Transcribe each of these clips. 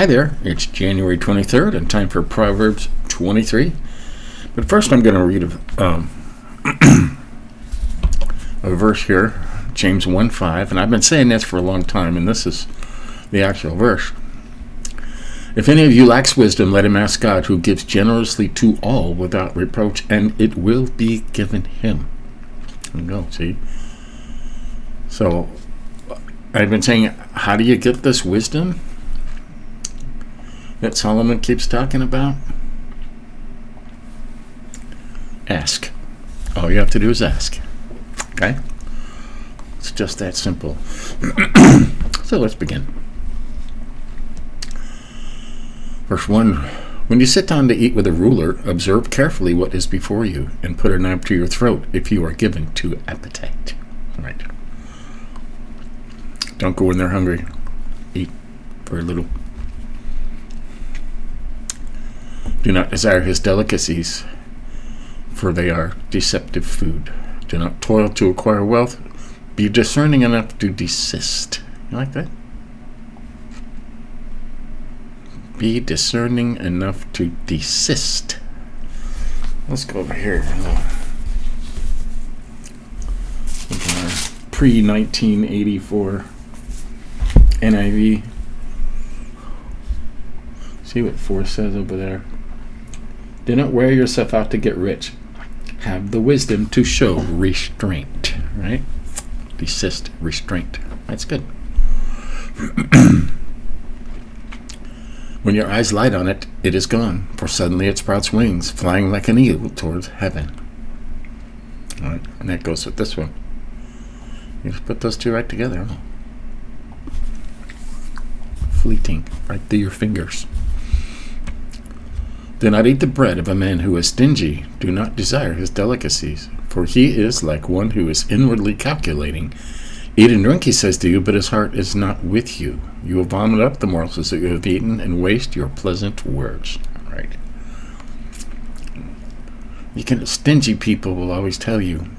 Hi there, it's January 23rd and time for Proverbs 23. But first I'm going to read a verse here, James 1:5, and I've been saying this for a long time, and this is the actual verse. If any of you lacks wisdom, let him ask God, who gives generously to all without reproach, and it will be given him. There you go, see? So I've been saying, how do you get this wisdom that Solomon keeps talking about? Ask. All you have to do is ask. Okay? It's just that simple. So let's begin. Verse 1. When you sit down to eat with a ruler, observe carefully what is before you, and put a knife to your throat if you are given to appetite. Right. Don't go in there hungry. Eat very little. Do not desire his delicacies, for they are deceptive food. Do not toil to acquire wealth. Be discerning enough to desist. You like that? Be discerning enough to desist. Let's go over here. Look at our pre-1984 NIV. See what 4 says over there. Do not wear yourself out to get rich. Have the wisdom to show restraint. Right? Desist, restraint. That's good. When your eyes light on it, it is gone, for suddenly it sprouts wings, flying like an eagle towards heaven. All right, and that goes with this one. You just put those two right together. Fleeting, right through your fingers. Do not eat the bread of a man who is stingy. Do not desire his delicacies, for he is like one who is inwardly calculating. Eat and drink, he says to you, but his heart is not with you. You will vomit up the morsels that you have eaten and waste your pleasant words. All right. Stingy people will always tell you,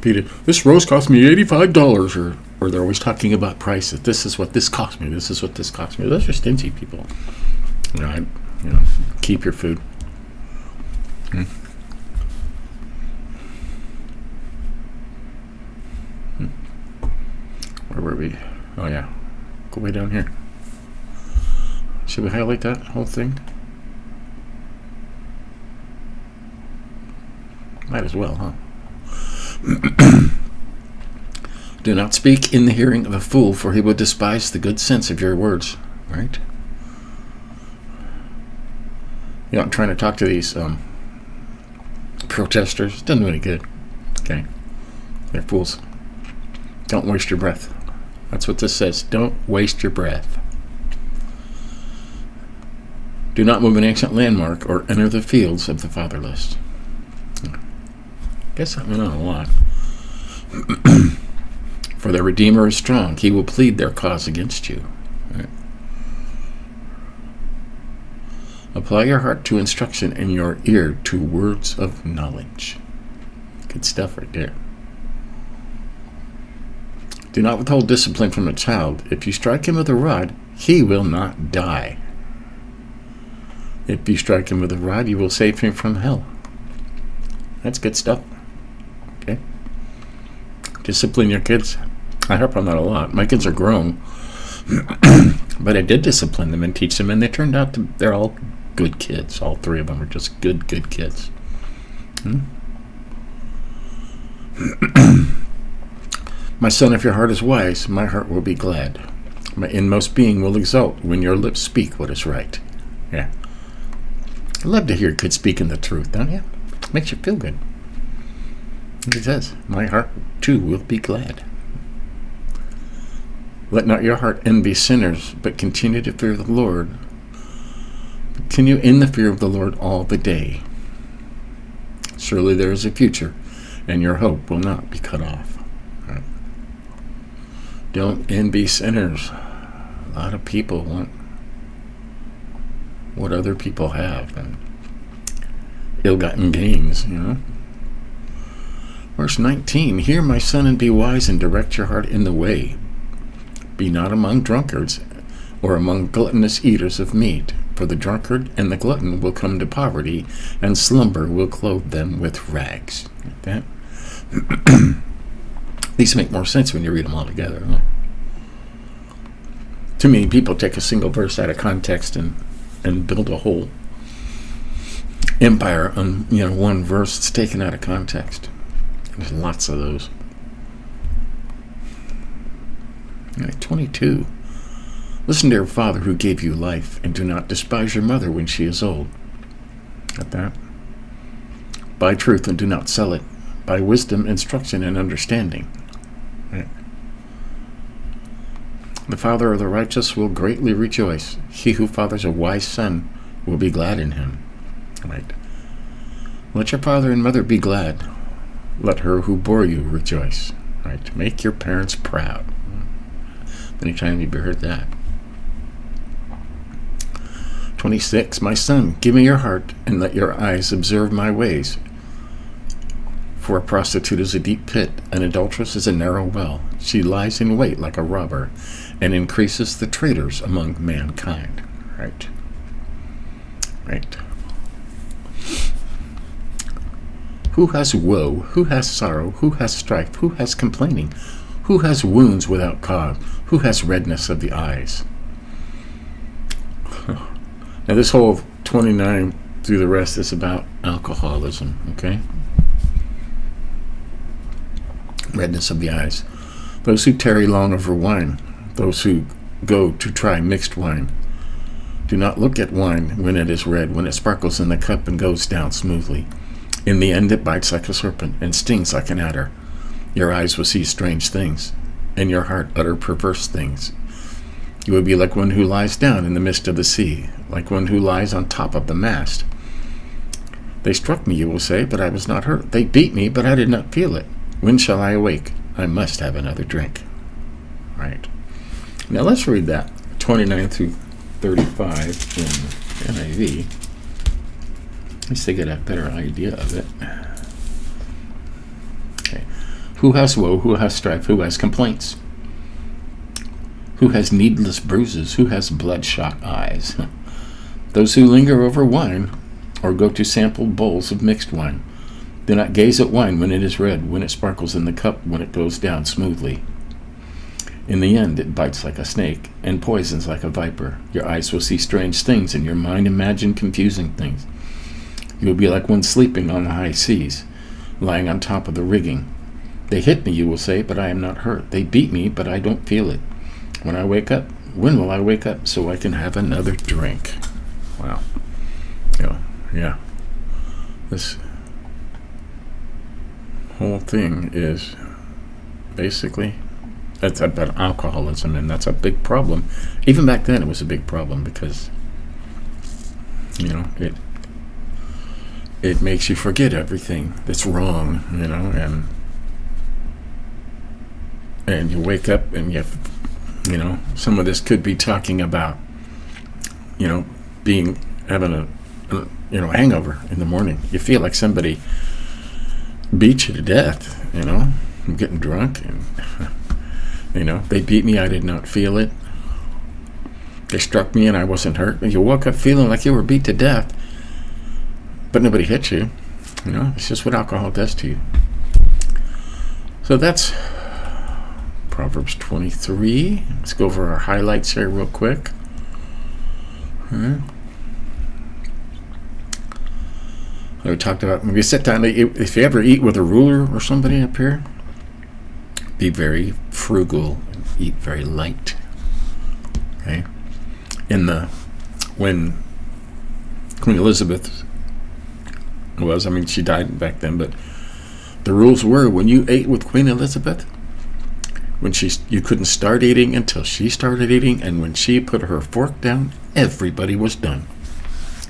Peter, this rose cost me $85, or they're always talking about prices. This is what this cost me. This is what this cost me. Those are stingy people. Right? Keep your food. Where were we? Oh yeah, go way down here. Should we highlight that whole thing? Might as well, huh? Do not speak in the hearing of a fool, for he will despise the good sense of your words. Right? I'm trying to talk to these protesters. Doesn't do any good. Okay? They're fools. Don't waste your breath. That's what this says. Don't waste your breath. Do not move an ancient landmark or enter the fields of the fatherless. Guess I'm on a lot. For their Redeemer is strong. He will plead their cause against you. Right. Apply your heart to instruction and your ear to words of knowledge. Good stuff right there. Do not withhold discipline from a child. If you strike him with a rod, he will not die. If you strike him with a rod, you will save him from hell. That's good stuff. Okay? Discipline your kids. I harp on that a lot. My kids are grown. But I did discipline them and teach them, and they turned out they're all good kids. All 3 of them are just good kids. My son, if your heart is wise, my heart will be glad. My inmost being will exult when your lips speak what is right. Yeah. I love to hear kids speaking the truth, don't you? Makes you feel good. It says, my heart too will be glad. Let not your heart envy sinners, but continue to fear the Lord. Continue in the fear of the Lord all the day. Surely there is a future, and your hope will not be cut off. Right. Don't envy sinners. A lot of people want what other people have, and ill-gotten gains, Verse 19, hear, my son, and be wise, and direct your heart in the way. Be not among drunkards, or among gluttonous eaters of meat. For the drunkard and the glutton will come to poverty, and slumber will clothe them with rags. Like that. These make more sense when you read them all together. Huh? Too many people take a single verse out of context and build a whole empire on one verse that's taken out of context. There's lots of those. 22. Listen to your father who gave you life, and do not despise your mother when she is old. Got that? Buy truth and do not sell it. Buy wisdom, instruction, and understanding. Right. The father of the righteous will greatly rejoice. He who fathers a wise son will be glad in him. Right. Let your father and mother be glad. Let her who bore you rejoice. Right. Make your parents proud. Many times you've heard that. 26. My son, give me your heart, and let your eyes observe my ways. For a prostitute is a deep pit, an adulteress is a narrow well. She lies in wait like a robber, and increases the traitors among mankind. Right. Right. Who has woe? Who has sorrow? Who has strife? Who has complaining? Who has wounds without cause? Who has redness of the eyes? Now this whole 29 through the rest is about alcoholism, okay? Redness of the eyes. Those who tarry long over wine, those who go to try mixed wine. Do not look at wine when it is red, when it sparkles in the cup and goes down smoothly. In the end it bites like a serpent and stings like an adder. Your eyes will see strange things, and your heart utter perverse things. You will be like one who lies down in the midst of the sea, like one who lies on top of the mast. They struck me, you will say, but I was not hurt. They beat me, but I did not feel it. When shall I awake? I must have another drink. Right. Now let's read that, 29 through 35 in NIV. At least they get a better idea of it. Okay. Who has woe? Who has strife? Who has complaints? Who has needless bruises? Who has bloodshot eyes? Those who linger over wine, or go to sample bowls of mixed wine. Do not gaze at wine when it is red, when it sparkles in the cup, when it goes down smoothly. In the end it bites like a snake, and poisons like a viper. Your eyes will see strange things, and your mind imagine confusing things. You will be like one sleeping on the high seas, lying on top of the rigging. They hit me, you will say, but I am not hurt. They beat me, but I don't feel it. When I wake up, when will I wake up so I can have another drink? Wow. Yeah. This whole thing is basically, that's about alcoholism, and that's a big problem. Even back then it was a big problem because, it makes you forget everything that's wrong, and you wake up and some of this could be talking about, having a hangover in the morning. You feel like somebody beat you to death, I'm getting drunk, and, they beat me, I did not feel it. They struck me and I wasn't hurt. And you woke up feeling like you were beat to death, but nobody hit you. It's just what alcohol does to you. So that's Proverbs 23. Let's go over our highlights here real quick. We talked about when we sit down, if you ever eat with a ruler or somebody up here, be very frugal and eat very light. Okay? When Queen Elizabeth she died back then, but the rules were when you ate with Queen Elizabeth, you couldn't start eating until she started eating, and when she put her fork down, everybody was done.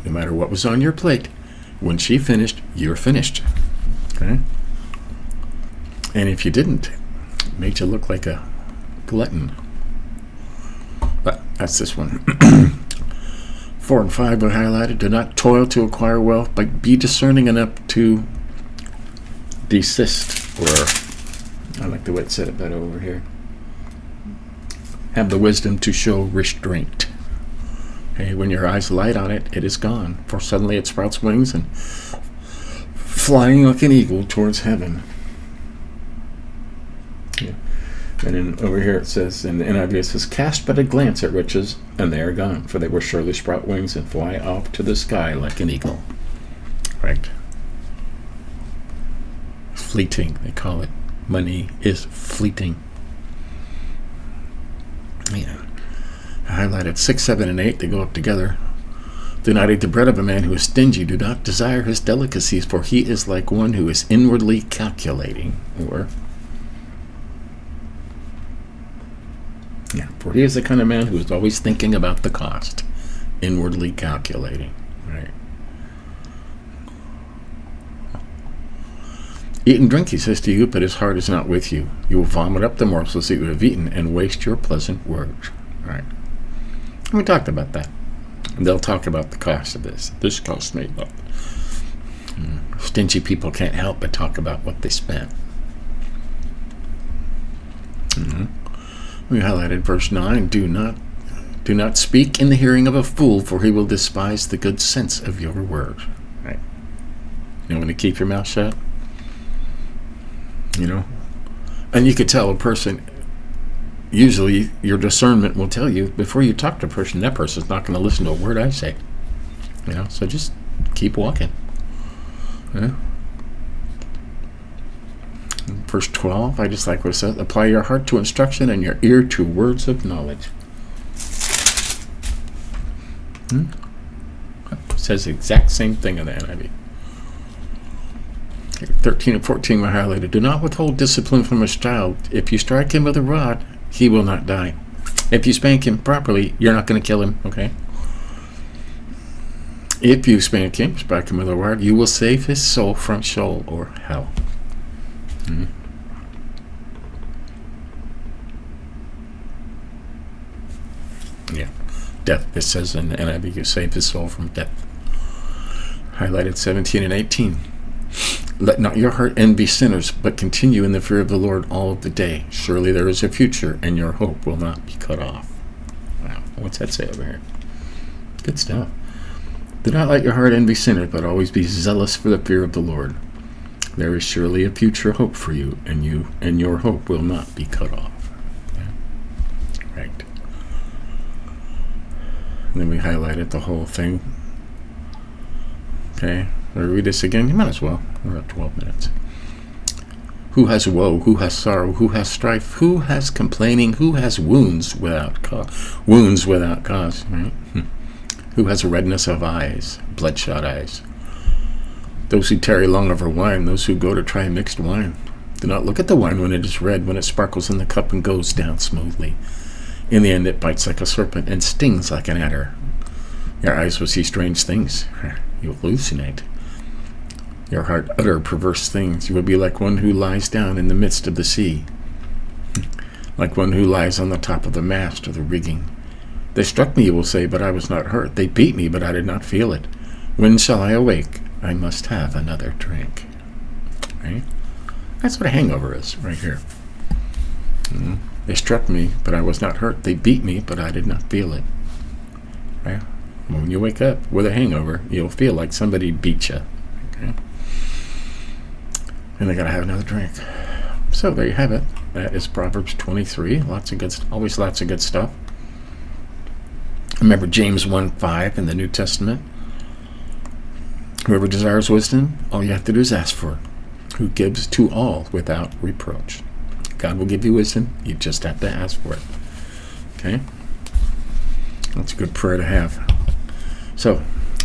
No matter what was on your plate, when she finished, you're finished. Okay? And if you didn't, it made you look like a glutton. But that's this one. 4 and 5 were highlighted. Do not toil to acquire wealth, but be discerning enough to desist. Or, I like the way it said it better over here. Have the wisdom to show restraint. Okay, when your eyes light on it, it is gone. For suddenly it sprouts wings and flying like an eagle towards heaven. Yeah. And then over here it says, in the NIV it says, cast but a glance at riches, and they are gone, for they will surely sprout wings and fly off to the sky like an eagle. Right? Fleeting, they call it. Money is fleeting. Yeah. I highlighted 6, 7, and 8. They go up together. Do not eat the bread of a man who is stingy. Do not desire his delicacies, for he is like one who is inwardly calculating. Or, for he is the kind of man who is always thinking about the cost. Inwardly calculating. Right. Eat and drink, he says to you, but his heart is not with you. You will vomit up the morsels that you have eaten and waste your pleasant words. Right. We talked about that. And they'll talk about the cost of this. This cost me. Stingy people can't help but talk about what they spent. We highlighted verse 9. Do not speak in the hearing of a fool, for he will despise the good sense of your words. Right. You want to keep your mouth shut? And you could tell a person, usually your discernment will tell you before you talk to a person, that person's not going to listen to a word I say. So just keep walking. Verse 12, I just like what it says, apply your heart to instruction and your ear to words of knowledge. It says the exact same thing in the NIV. 13 and 14 were highlighted. Do not withhold discipline from a child. If you strike him with a rod, he will not die. If you spank him properly, you're not going to kill him, okay? If you spank him with a rod, you will save his soul from Sheol or hell. Death. It says in the NIV, you save his soul from death. Highlighted 17 and 18. Let not your heart envy sinners, but continue in the fear of the Lord all of the day. Surely there is a future, and your hope will not be cut off. Wow. What's that say over here? Good stuff. Do not let your heart envy sinners, but always be zealous for the fear of the Lord. There is surely a future hope for you, and your hope will not be cut off. Right. And then we highlighted the whole thing. Okay. I'll read this again. You might as well. We're at 12 minutes. Who has woe? Who has sorrow? Who has strife? Who has complaining? Who has wounds without cause? Wounds without cause, right? Who has redness of eyes? Bloodshot eyes. Those who tarry long over wine. Those who go to try mixed wine. Do not look at the wine when it is red, when it sparkles in the cup and goes down smoothly. In the end, it bites like a serpent and stings like an adder. Your eyes will see strange things. You hallucinate. Your heart utter perverse things. You will be like one who lies down in the midst of the sea, like one who lies on the top of the mast or the rigging. They struck me, you will say, but I was not hurt. They beat me, but I did not feel it. When shall I awake? I must have another drink. Right? That's what a hangover is, right here. They struck me, but I was not hurt. They beat me, but I did not feel it. Right? When you wake up with a hangover, you'll feel like somebody beat you. Okay? And they got to have another drink. So there you have it. That is Proverbs 23. Always lots of good stuff. Remember James 1:5 in the New Testament. Whoever desires wisdom, all you have to do is ask for it. Who gives to all without reproach. God will give you wisdom. You just have to ask for it. Okay? That's a good prayer to have. So,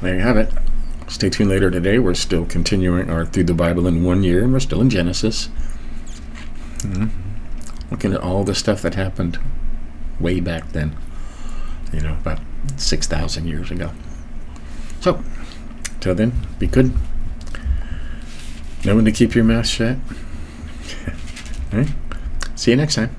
there you have it. Stay tuned later today. We're still continuing through the Bible in 1 year, and we're still in Genesis. Looking at all the stuff that happened way back then. About 6,000 years ago. So, till then, be good. Know when to keep your mouth shut. All right? See you next time.